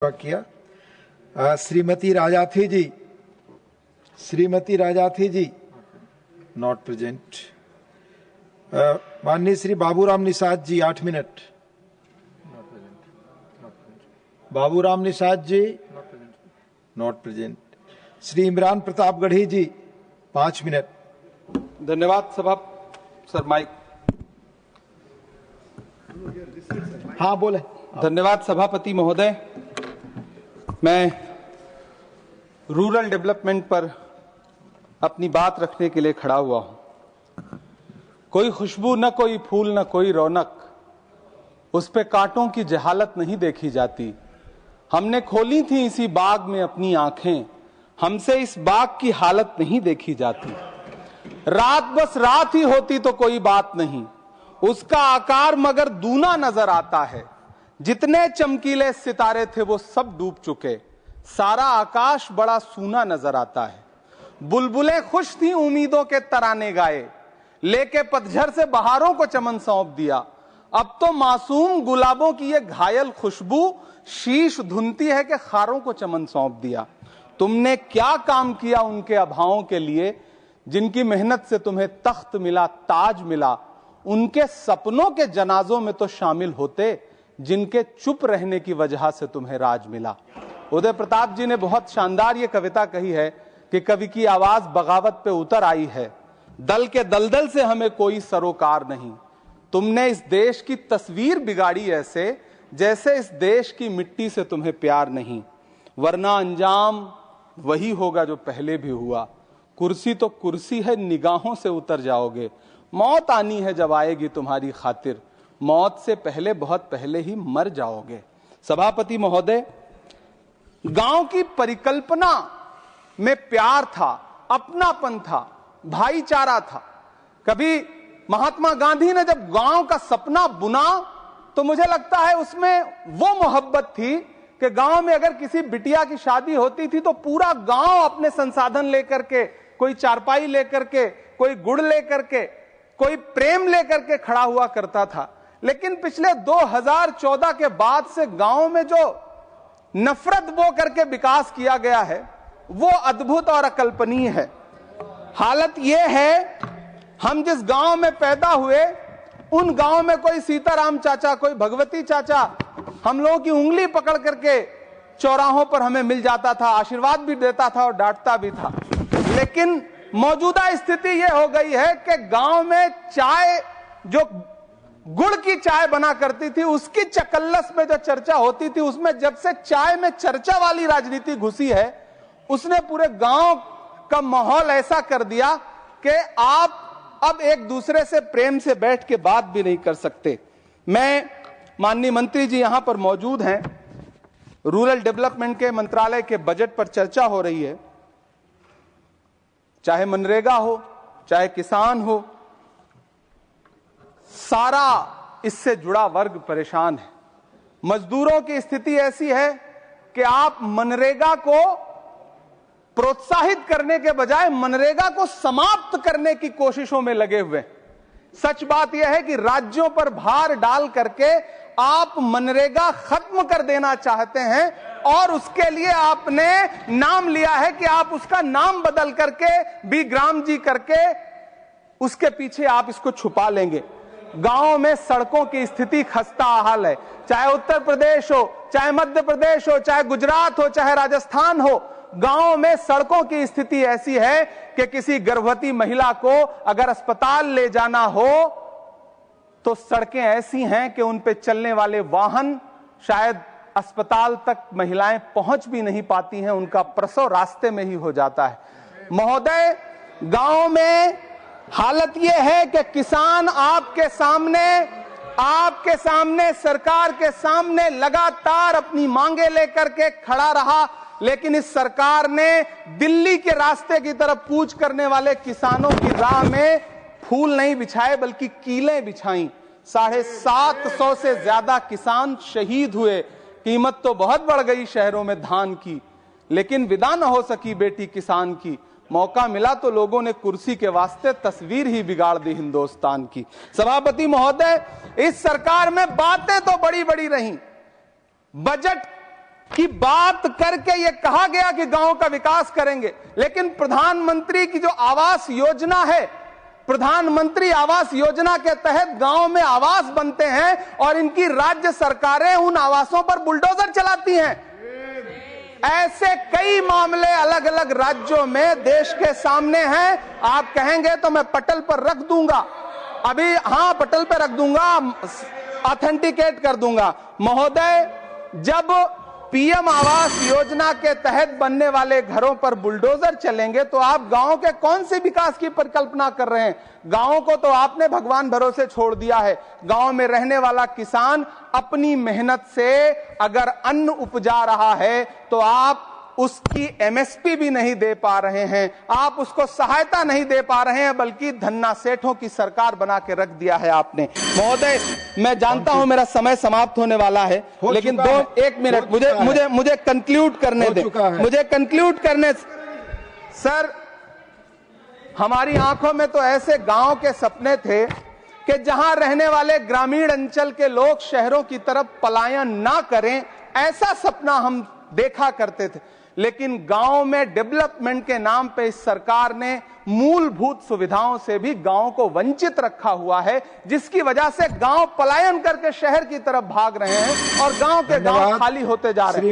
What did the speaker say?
किया। Shrimati Rajathi ji not present. माननीय श्री बाबूराम निषाद जी 8 मिनट। Baburam Nishad ji not present. Shri Imran Pratapgarhi ji 5 मिनट। धन्यवाद सभा सर माइक। हाँ बोले। धन्यवाद सभापति महोदय। मैं रूरल डेवलपमेंट पर अपनी बात रखने के लिए खड़ा हुआ हूं। कोई खुशबू न कोई फूल न कोई रौनक, उस पे कांटों की जहालत नहीं देखी जाती। हमने खोली थी इसी बाग में अपनी आंखें, हमसे इस बाग की हालत नहीं देखी जाती। रात बस रात ही होती तो कोई बात नहीं, उसका आकार मगर दूना नजर आता है। जितने चमकीले सितारे थे वो सब डूब चुके, सारा आकाश बड़ा सूना नजर आता है। बुलबुलें खुश थी उम्मीदों के तराने गाए, लेके पतझड़ से बहारों को चमन सौंप दिया। अब तो मासूम गुलाबों की ये घायल खुशबू शीश धुनती है कि खारों को चमन सौंप दिया। तुमने क्या काम किया उनके अभावों के लिए, जिनकी मेहनत से तुम्हें तख्त मिला, ताज मिला। उनके सपनों के जनाजों में तो शामिल होते, जिनके चुप रहने की वजह से तुम्हें राज मिला। उदय प्रताप जी ने बहुत शानदार ये कविता कही है कि कवि की आवाज बगावत पे उतर आई है। दल के दलदल से हमें कोई सरोकार नहीं। तुमने इस देश की तस्वीर बिगाड़ी ऐसे, जैसे इस देश की मिट्टी से तुम्हें प्यार नहीं। वरना अंजाम वही होगा जो पहले भी हुआ। कुर्सी तो कुर्सी है, निगाहों से उतर जाओगे। मौत आनी है जब आएगी तुम्हारी खातिर, मौत से पहले बहुत पहले ही मर जाओगे। सभापति महोदय, गांव की परिकल्पना में प्यार था, अपनापन था, भाईचारा था। कभी महात्मा गांधी ने जब गांव का सपना बुना तो मुझे लगता है उसमें वो मोहब्बत थी कि गांव में अगर किसी बिटिया की शादी होती थी तो पूरा गांव अपने संसाधन लेकर के, कोई चारपाई लेकर के, कोई गुड़ लेकर के, कोई प्रेम लेकर के खड़ा हुआ करता था। लेकिन पिछले 2014 के बाद से गांव में जो नफरत बो करके विकास किया गया है वो अद्भुत और अकल्पनीय है। हालत यह है, हम जिस गांव में पैदा हुए उन गांव में कोई सीताराम चाचा, कोई भगवती चाचा हम लोगों की उंगली पकड़ करके चौराहों पर हमें मिल जाता था, आशीर्वाद भी देता था और डांटता भी था। लेकिन मौजूदा स्थिति यह हो गई है कि गांव में चाय, जो गुड़ की चाय बना करती थी, उसकी चकल्लस में जो चर्चा होती थी, उसमें जब से चाय में चर्चा वाली राजनीति घुसी है, उसने पूरे गांव का माहौल ऐसा कर दिया कि आप अब एक दूसरे से प्रेम से बैठ के बात भी नहीं कर सकते। मैं, माननीय मंत्री जी यहां पर मौजूद हैं, रूरल डेवलपमेंट के मंत्रालय के बजट पर चर्चा हो रही है। चाहे मनरेगा हो, चाहे किसान हो, सारा इससे जुड़ा वर्ग परेशान है। मजदूरों की स्थिति ऐसी है कि आप मनरेगा को प्रोत्साहित करने के बजाय मनरेगा को समाप्त करने की कोशिशों में लगे हुए। सच बात यह है कि राज्यों पर भार डाल करके आप मनरेगा खत्म कर देना चाहते हैं और उसके लिए आपने नाम लिया है कि आप उसका नाम बदल करके बीग्राम जी करके उसके पीछे आप इसको छुपा लेंगे। गांव में सड़कों की स्थिति खस्ता हाल है, चाहे उत्तर प्रदेश हो, चाहे मध्य प्रदेश हो, चाहे गुजरात हो, चाहे राजस्थान हो। गांव में सड़कों की स्थिति ऐसी है कि किसी गर्भवती महिला को अगर अस्पताल ले जाना हो तो सड़कें ऐसी हैं कि उन पे चलने वाले वाहन शायद अस्पताल तक महिलाएं पहुंच भी नहीं पाती हैं, उनका प्रसव रास्ते में ही हो जाता है। महोदय, गांव में हालत यह है कि किसान आपके सामने सरकार के सामने लगातार अपनी मांगे लेकर के खड़ा रहा, लेकिन इस सरकार ने दिल्ली के रास्ते की तरफ कूच करने वाले किसानों की राह में फूल नहीं बिछाए बल्कि कीलें बिछाई। 750 से ज्यादा किसान शहीद हुए। कीमत तो बहुत बढ़ गई शहरों में धान की, लेकिन विदा न हो सकी बेटी किसान की। मौका मिला तो लोगों ने कुर्सी के वास्ते तस्वीर ही बिगाड़ दी हिंदुस्तान की। सभापति महोदय, इस सरकार में बातें तो बड़ी बड़ी रही, बजट कि बात करके ये कहा गया कि गांव का विकास करेंगे, लेकिन प्रधानमंत्री की जो आवास योजना है, प्रधानमंत्री आवास योजना के तहत गांव में आवास बनते हैं और इनकी राज्य सरकारें उन आवासों पर बुलडोजर चलाती हैं। ऐसे कई मामले अलग अलग राज्यों में देश के सामने हैं। आप कहेंगे तो मैं पटल पर रख दूंगा, अभी हाँ पटल पर रख दूंगा, ऑथेंटिकेट कर दूंगा। महोदय, जब पीएम आवास योजना के तहत बनने वाले घरों पर बुलडोजर चलेंगे तो आप गांव के कौन से विकास की परिकल्पना कर रहे हैं? गांव को तो आपने भगवान भरोसे छोड़ दिया है। गांव में रहने वाला किसान अपनी मेहनत से अगर अन्न उपजा रहा है तो आप उसकी एमएसपी भी नहीं दे पा रहे हैं, आप उसको सहायता नहीं दे पा रहे हैं, बल्कि धन्ना सेठों की सरकार बना के रख दिया है आपने। महोदय, मैं जानता हूं मेरा समय समाप्त होने वाला है, लेकिन एक मिनट मुझे कंक्लूड करने दें, मुझे कंक्लूड करने। सर, हमारी आंखों में तो ऐसे गांव के सपने थे कि जहां रहने वाले ग्रामीण अंचल के लोग शहरों की तरफ पलायन ना करें, ऐसा सपना हम देखा करते थे। लेकिन गांव में डेवलपमेंट के नाम पे इस सरकार ने मूलभूत सुविधाओं से भी गांव को वंचित रखा हुआ है, जिसकी वजह से गांव पलायन करके शहर की तरफ भाग रहे हैं और गांव के गांव खाली होते जा रहे हैं।